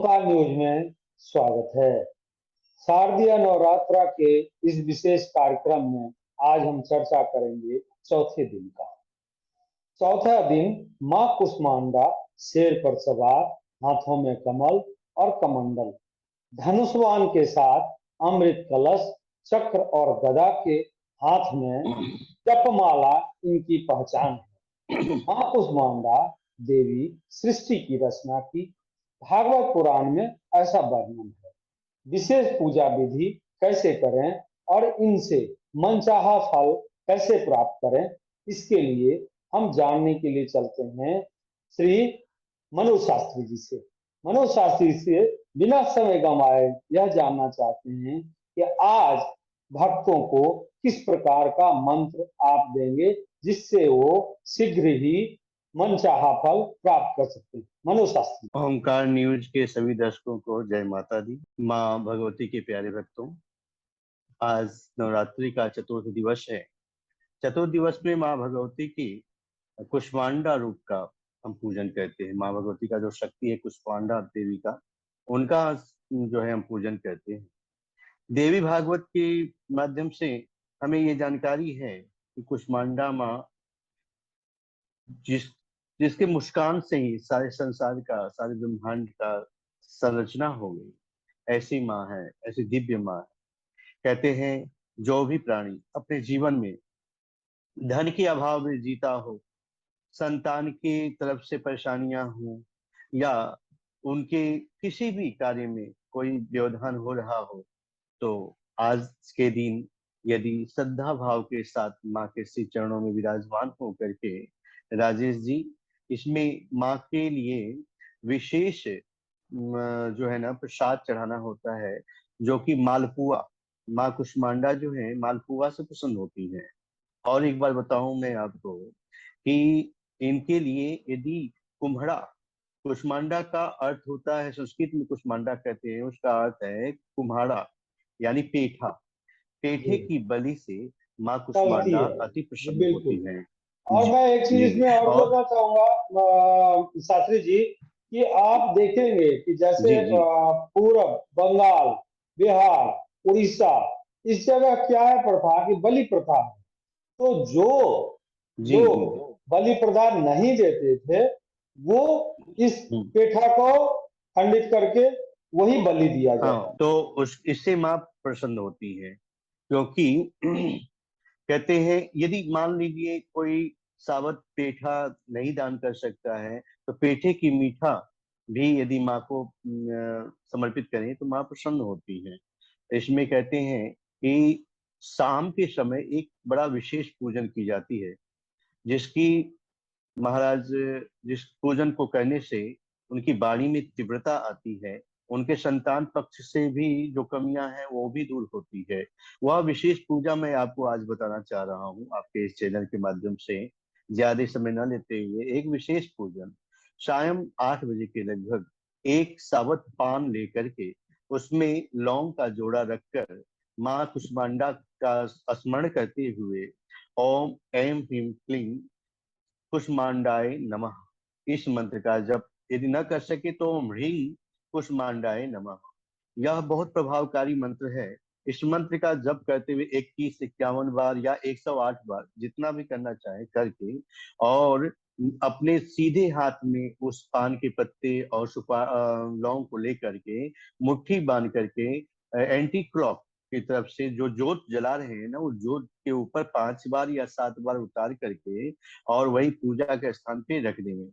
Omkar news में स्वागत है। शारदीय नवरात्रा के इस विशेष कार्यक्रम में आज हम चर्चा करेंगे चौथे दिन का। चौथा दिन मां कुष्मांडा शेर पर सवार, हाथों में कमल और कमंडल, धनुष्वान के साथ अमृत कलश, चक्र और गदा के हाथ में जपमाला इनकी पहचान है। मां कुष्मांडा देवी सृष्टि की रचना की। भागवत पुराण में ऐसा वर्णन है। विशेष पूजा विधि कैसे करें और इनसे मनचाहा फल कैसे प्राप्त करें, इसके लिए हम जानने के लिए चलते हैं श्री मनोज शास्त्री जी से। मनोज शास्त्री से बिना समय गंवाए यह जानना चाहते हैं कि आज भक्तों को किस प्रकार का मंत्र आप देंगे जिससे वो शीघ्र ही मनचाहा फल प्राप्त कर सकते हैं। मनोज शास्त्री। ओमकार न्यूज के सभी दर्शकों को जय माता दी। माँ भगवती के प्यारे भक्तों, आज नवरात्रि का चतुर्थ दिवस है। चतुर्थ दिवस में माँ भगवती की कुष्मांडा रूप का हम पूजन करते हैं। माँ भगवती का जो शक्ति है कुष्मांडा देवी का, उनका जो है हम पूजन करते हैं। देवी भागवत के माध्यम से हमें ये जानकारी है कि कुष्मांडा माँ जिसके मुस्कान से ही सारे संसार का, सारे ब्रह्मांड का संरचना हो गई, ऐसी माँ है, ऐसी दिव्य माँ है। कहते हैं जो भी प्राणी अपने जीवन में धन के अभाव में जीता हो, संतान की तरफ से परेशानियां हो, या उनके किसी भी कार्य में कोई व्यवधान हो रहा हो, तो आज के दिन यदि श्रद्धा भाव के साथ माँ के श्री चरणों में विराजमान हो करके, राजेश जी, इसमें माँ के लिए विशेष जो है ना प्रसाद चढ़ाना होता है, जो कि मालपुआ। माँ कुष्मांडा जो है मालपुआ से प्रसन्न होती है। और एक बार बताऊं मैं आपको कि इनके लिए यदि कुम्हड़ा, कुष्मांडा का अर्थ होता है, संस्कृत में कुष्मांडा कहते हैं, उसका अर्थ है कुम्हाड़ा यानी पेठा। पेठे की बलि से माँ चलती कुष्मांडा है अति जी, प्रसन्न बिल्कुल। होती है। और जी मैं एक चीज जी। इसमें और और बोलना चाहूंगा शास्त्री जी कि आप देखेंगे कि जैसे जी जी पूरब बंगाल, बिहार, उड़ीसा, इस जगह क्या है प्रथा कि बलि प्रथा है। तो जो जी जी जी। लोग बलि प्रदान नहीं देते थे वो इस पेठा को खंडित करके वही बलि दिया जाता हाँ, है। तो उस इससे माँ प्रसन्न होती है, क्योंकि कहते हैं यदि मान लीजिए कोई सावत पेठा नहीं दान कर सकता है, तो पेठे की मीठा भी यदि माँ को समर्पित करें तो माँ प्रसन्न होती है। इसमें कहते हैं कि शाम के समय एक बड़ा विशेष पूजन की जाती है, जिसकी महाराज जिस पूजन को करने से उनकी वाणी में तीव्रता आती है, उनके संतान पक्ष से भी जो कमियां हैं वो भी दूर होती है। वह विशेष पूजा मैं आपको आज बताना चाह रहा हूँ आपके इस चैनल के माध्यम से। ज्यादा समय न लेते हुए, एक विशेष पूजन शाम 8 बजे के लगभग एक सावत पान लेकर के उसमें लौंग का जोड़ा रखकर माँ कुष्मांडा का स्मरण करते हुए ओम ऐं ह्रीं क्लीं कुष्मांडाय नमः इस मंत्र का जप यदि न कर सके तो ओम ह्रीं कुष्मांडाय नमः। यह बहुत प्रभावकारी मंत्र है। इस मंत्र का जप करते हुए 21-51 बार या 108 बार जितना भी करना चाहे करके, और अपने सीधे हाथ में उस पान के पत्ते और लौंग को लेकर के मुट्ठी बांध करके एंटी क्लॉक की तरफ से जो जोत जला रहे हैं ना, उस जोत के ऊपर 5 बार या 7 बार उतार करके और वही पूजा के स्थान पे रख देंगे।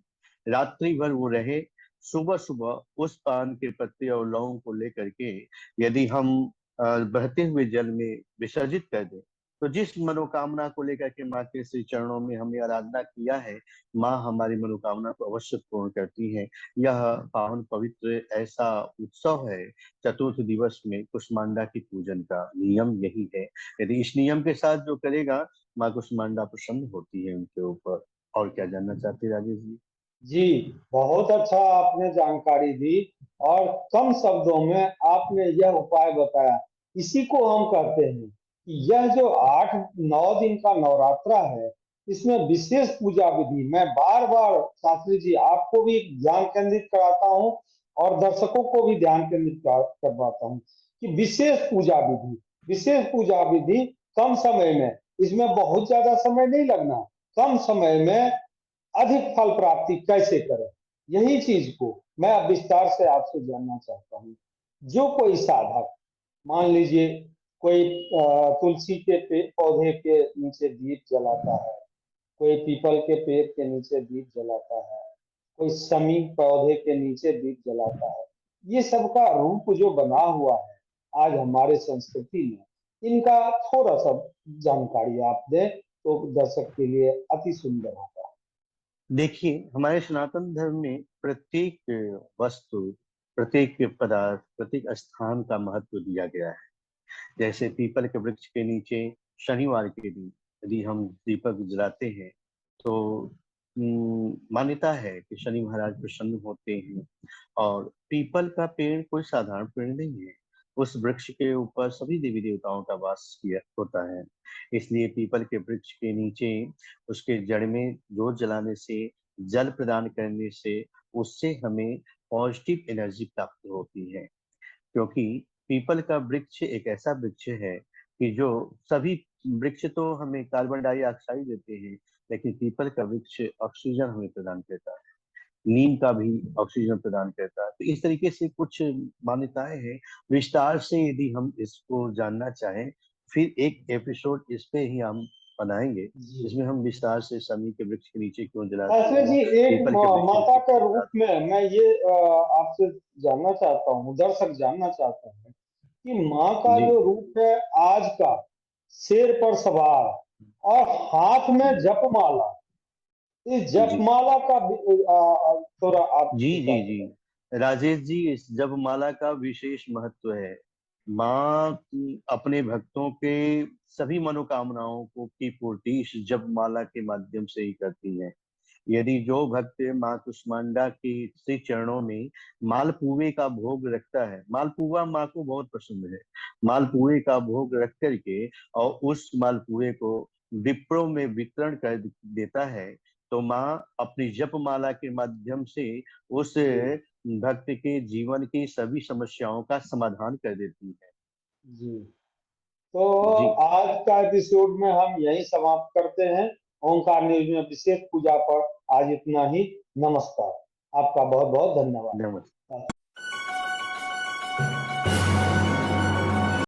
रात्रि भर वो रहे। सुबह सुबह उस पान के पत्ते और लौंग को लेकर के यदि हम बहते हुए जल में विसर्जित कर दें, तो जिस मनोकामना को लेकर के माँ के श्री चरणों में हमने आराधना किया है, माँ हमारी मनोकामना को अवश्य पूर्ण करती है। यह पावन पवित्र ऐसा उत्सव है। चतुर्थ दिवस में कुष्मांडा की पूजन का नियम यही है। यदि इस नियम के साथ जो करेगा, माँ कुष्मांडा प्रसन्न होती है उनके ऊपर। और क्या जानना चाहते हैं राजेश जी? जी, बहुत अच्छा आपने जानकारी दी और कम शब्दों में आपने यह उपाय बताया। इसी को हम कहते हैं कि यह जो 8-9 दिन का नवरात्रा है, इसमें विशेष पूजा विधि। मैं बार बार शास्त्री जी आपको भी ध्यान केंद्रित कराता हूँ और दर्शकों को भी ध्यान केंद्रित करवाता हूँ कि विशेष पूजा विधि कम समय में, इसमें बहुत ज्यादा समय नहीं लगना, कम समय में अधिक फल प्राप्ति कैसे करें, यही चीज को मैं अब विस्तार से आपसे जानना चाहता हूँ। जो कोई साधक, मान लीजिए कोई तुलसी के पौधे के नीचे दीप जलाता है, कोई पीपल के पेड़ के नीचे दीप जलाता है, कोई शमी पौधे के नीचे दीप जलाता है, ये सब का रूप जो बना हुआ है आज हमारे संस्कृति में, इनका थोड़ा सा जानकारी आप दें तो दर्शक के लिए अति सुंदर होगा। देखिए, हमारे सनातन धर्म में प्रत्येक वस्तु, प्रत्येक पदार्थ, प्रत्येक स्थान का महत्व दिया गया है। जैसे पीपल के वृक्ष के नीचे शनिवार के दिन यदि हम दीपक जलाते हैं तो मान्यता है कि शनि महाराज प्रसन्न होते हैं। और पीपल का पेड़ कोई साधारण पेड़ नहीं है, उस वृक्ष के ऊपर सभी देवी देवताओं का वास किया होता है। इसलिए पीपल के वृक्ष के नीचे उसके जड़ में जोत जलाने से, जल प्रदान करने से, उससे हमें पॉजिटिव एनर्जी प्राप्त होती है। क्योंकि पीपल का वृक्ष एक ऐसा वृक्ष है कि जो सभी वृक्ष तो हमें कार्बन डाइऑक्साइड देते हैं, लेकिन पीपल का वृक्ष ऑक्सीजन हमें प्रदान करता है, नीम का भी ऑक्सीजन प्रदान करता है। तो इस तरीके से कुछ मान्यताएं हैं। विस्तार से यदि हम इसको जानना चाहें, फिर एक एपिसोड इस पे ही हम बनाएंगे, जिसमें हम विस्तार से शमी के वृक्ष के नीचे क्यों जलाते ऐसे हैं, जी एक पीपल के वृक्ष के माता नीचे के क्यों रूप जलाते में मैं ये आपसे जानना चाहता हूँ, दर्शक जानना चाहते हैं कि माँ हैं। का जी जो रूप है आज का, शेर पर सवार और हाथ में जपमाला, इस जी जपमाला का थोड़ा आप जी जी विस्तार करें। जी राजेश जी, इस जपमाला का विशेष महत्व है। माँ अपने भक्तों के सभी मनोकामनाओं को की पूर्ति इस जपमाला के माध्यम से ही करती है। यदि जो भक्त माँ कुष्मांडा के श्री चरणों में मालपुए का भोग रखता है, मालपुआ माँ को बहुत पसंद है, मालपुए का भोग रख करके और उस मालपुए को विप्रों में वितरण कर देता है, तो माँ अपनी जपमाला के माध्यम से उस जी भक्त के जीवन की सभी समस्याओं का समाधान कर देती है। जी। तो जी आज का एपिसोड में हम यही समाप्त करते हैं। ओंकार न्यूज में विशेष पूजा पर आज इतना ही। नमस्कार, आपका बहुत बहुत धन्यवाद। नमस्ते।